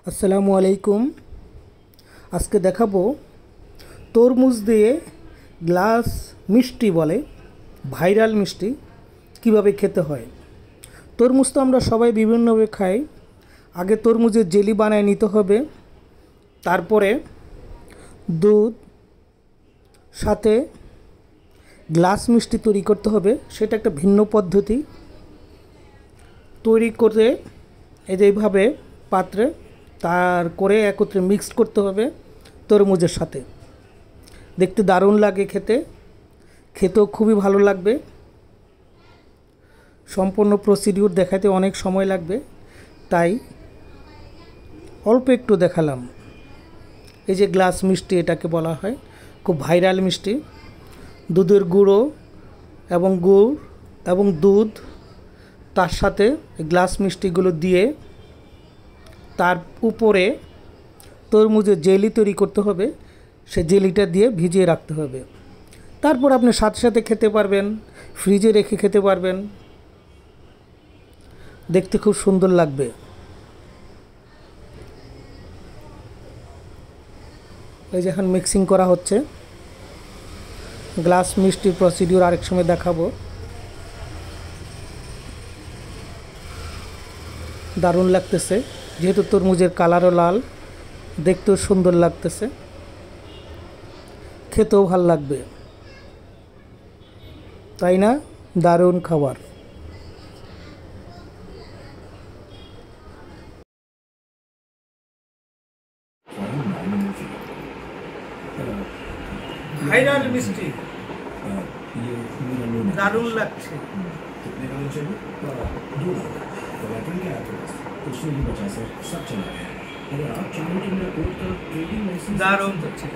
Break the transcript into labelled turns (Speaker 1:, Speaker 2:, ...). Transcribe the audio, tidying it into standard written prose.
Speaker 1: আসসালামু আলাইকুম। আজকে দেখাবো তরমুজ দিয়ে গ্লাস মিষ্টি বলে, ভাইরাল মিষ্টি কিভাবে খেতে হয়। তরমুজ তো আমরা সবাই বিভিন্নভাবে খাই। আগে তরমুজের জেলি বানায় নিতে হবে, তারপরে দুধ সাথে গ্লাস মিষ্টি তৈরি করতে হবে। সেটা একটা ভিন্ন পদ্ধতি। তৈরি করে এইভাবে পাত্রে তার করে একত্রে মিক্সড করতে হবে তরমুজের সাথে। দেখতে দারুণ লাগে, খেতেও খুবই ভালো লাগবে। সম্পূর্ণ প্রসিডিউর দেখাতে অনেক সময় লাগবে, তাই অল্প একটু দেখালাম। এই যে গ্লাস মিষ্টি এটাকে বলা হয়, খুব ভাইরাল মিষ্টি। দুধের গুঁড়ো এবং গুড় এবং দুধ, তার সাথে গ্লাস মিষ্টিগুলো দিয়ে তার উপরে তরমুজের জেলি তৈরি করতে হবে। সে জেলিটা দিয়ে ভিজিয়ে রাখতে হবে। তারপর আপনি সাথে সাথে খেতে পারবেন, ফ্রিজে রেখে খেতে পারবেন। দেখতে খুব সুন্দর লাগবে। এই যে এখন মিক্সিং করা হচ্ছে। গ্লাস মিষ্টির প্রসিডিউর আরেক সময় দেখাবো। দারুণ লাগতেছে, যেহেতু তরমুজের কালারও লাল, দেখতেও সুন্দর লাগতেছে, খেতেও ভাল লাগবে, তাই না? দারুণ খাবার। ভাইরাল মিষ্টি দারুণ লাগছে। দারুণ হচ্ছে।